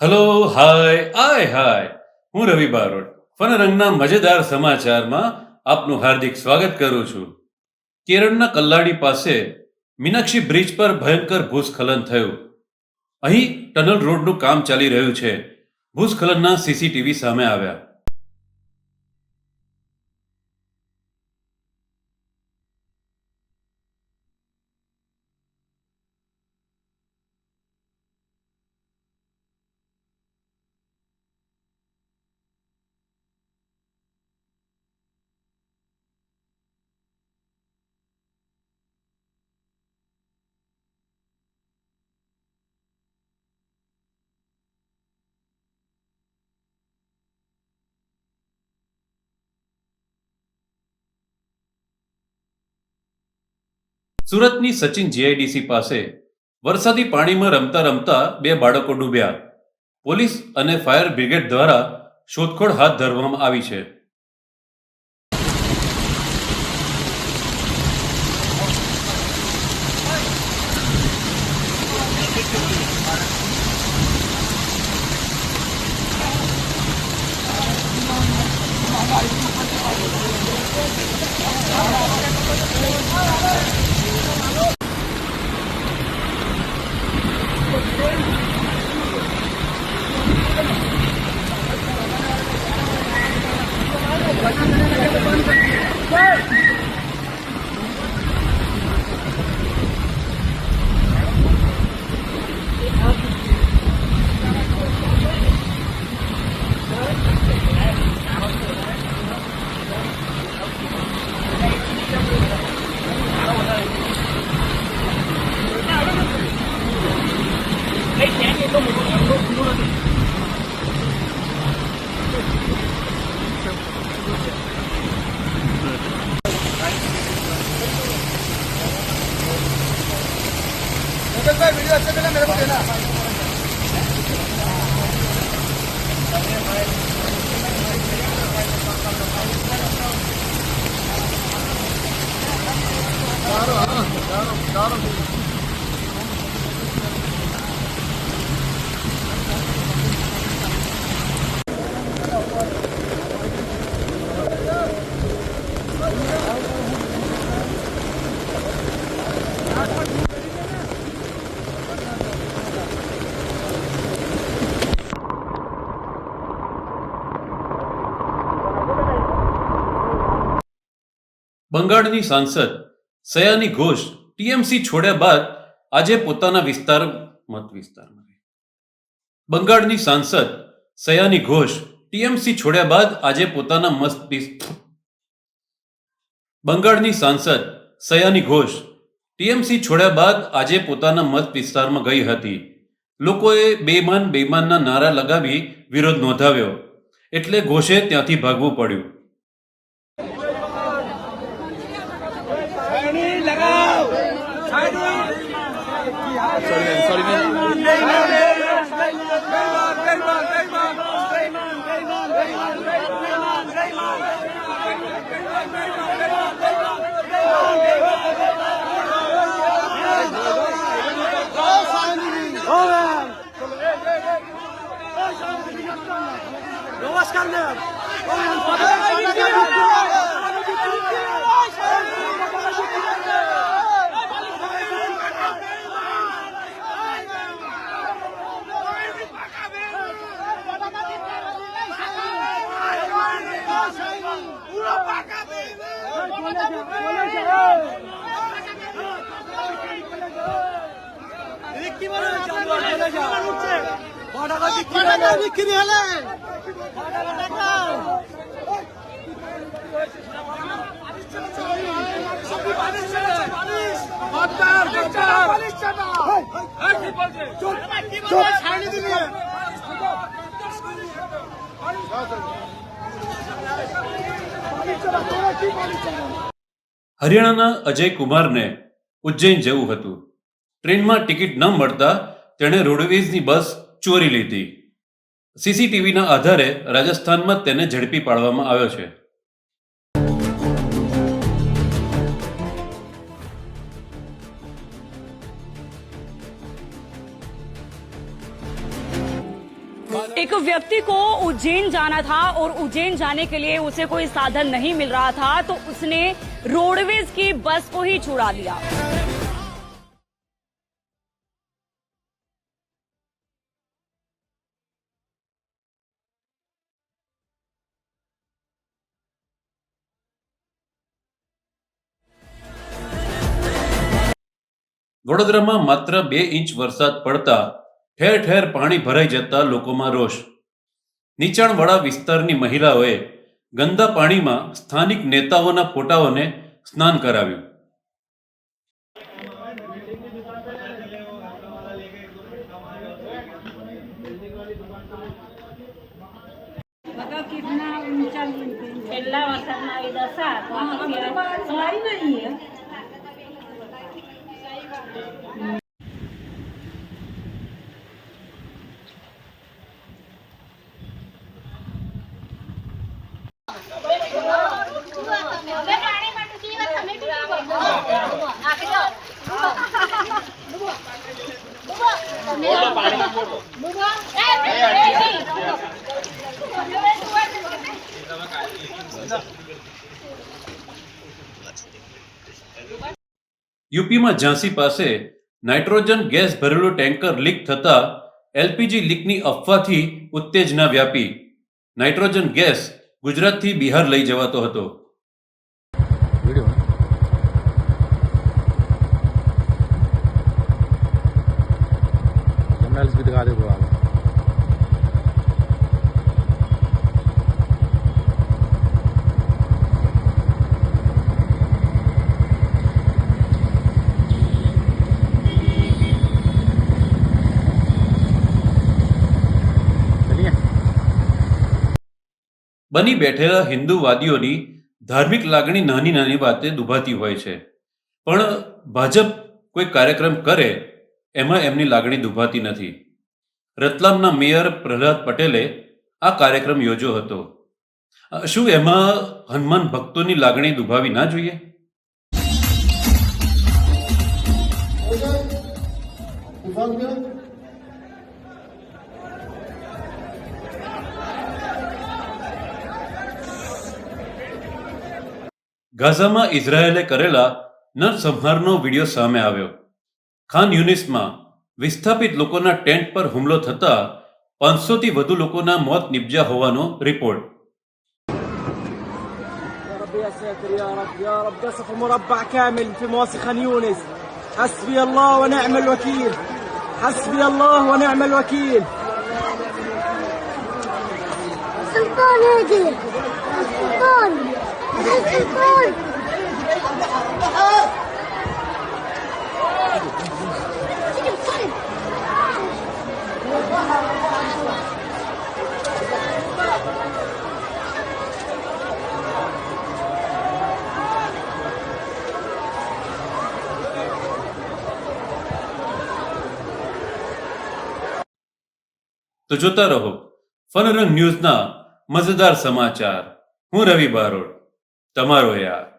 Hello, હાય આય હાય. હું રવિ Barot fun રંગના મજેદાર સમાચારમાં આપનું હાર્દિક સ્વાગત કરું છું. કેરળના કલ્લાડી પાસે મીનાક્ષી બ્રિજ પર ભયંકર ભૂસ્ખલન થયું. અહીં ટનલ રોડનું કામ ચાલી રહ્યું છે. ભૂસ્ખલનના સીસીટીવી સામે આવ્યા. સુરતની સચિન જીઆઈડીસી પાસે વરસાદી પાણીમાં રમતા રમતા બે બાળકો ડૂબ્યા. પોલીસ અને ફાયર બ્રિગેડ દ્વારા શોધખોળ હાથ ધરવામાં આવી છે. वीडियो अच्छे मेरे को देना। બંગાળની સાંસદ સયાની ઘોષ ટીએમસી છોડ્યા બાદ આજે પોતાના બંગાળની સાંસદ સયાની ઘોષ ટીએમસી છોડ્યા બાદ આજે પોતાના બંગાળની સાંસદ સયાની ઘોષ ટીએમસી છોડ્યા બાદ આજે પોતાના મત વિસ્તારમાં ગઈ હતી. લોકોએ બેમાન બેમાનના નારા લગાવી વિરોધ નોંધાવ્યો એટલે ઘોષે ત્યાંથી ભાગવું પડ્યું. नमस्कार मैम। હરિયાણાના અજય કુમારને ઉજ્જૈન જવું હતું. ટ્રેનમાં ટિકિટ ન મળતા તેણે રોડવેઝની બસ ચોરી લીધી. સીસીટીવીના આધારે રાજસ્થાનમાં તેને ઝડપી પાડવામાં આવ્યો છે. एक व्यक्ति को उज्जैन जाना था और उज्जैन जाने के लिए उसे कोई साधन नहीं मिल रहा था तो उसने रोडवेज की बस को ही छुड़ा लिया। વડોદરામાં માત્ર 2 ઇંચ વરસાદ પડતા ઠેર ઠેર પાણી ભરાઈ જતા લોકોમાં રોષ. નીચાણવાળા વિસ્તારની મહિલાઓએ ગંદા પાણીમાં સ્થાનિક નેતાઓના ફોટાઓને સ્નાન કરાવ્યું. કેટલા વરસાદમાં આવી દશા સવારી નહીં યુપીમાં ઝાંસી પાસે નાઇટ્રોજન ગેસ ભરેલું ટેન્કર લીક થતા એલપીજી લીકની અફવાથી ઉત્તેજના વ્યાપી. નાઇટ્રોજન ગેસ ગુજરાતથી બિહાર લઈ જવાતો હતો. બની બેઠેલા હિન્દુવાદીઓની ધાર્મિક લાગણી નાની નાની વાતે દુભાતી હોય છે, પણ ભાજપ કોઈ કાર્યક્રમ કરે એમાં એમની લાગણી દુભાતી નથી. રતલામના મેયર પ્રહલાદ પટેલે આ કાર્યક્રમ યોજ્યો હતો. શું એમાં હનુમાન ભક્તોની લાગણી દુભાવી ના જોઈએ? ગાઝામાં ઇઝરાયેલે કરેલા નરસંહારનો વિડીયો સામે આવ્યો. ખાન યુનિસમાં વિસ્થાપિત લોકોના ટેન્ટ પર હુમલો થતા 500થી વધુ લોકોના મોત નિપજ્યા હોવાનો રિપોર્ટ. يا ساتر يا رب يا رب قصف مربع كامل في مواصي خان يونس. حسبي الله ونعم الوكيل حسبي الله ونعم الوكيل. سلطان هادي سلطان سلطان તો જોતા રહો ફનરંગ ન્યૂઝના મજેદાર સમાચાર. હું રવિ બારોટ, તમારો યાર.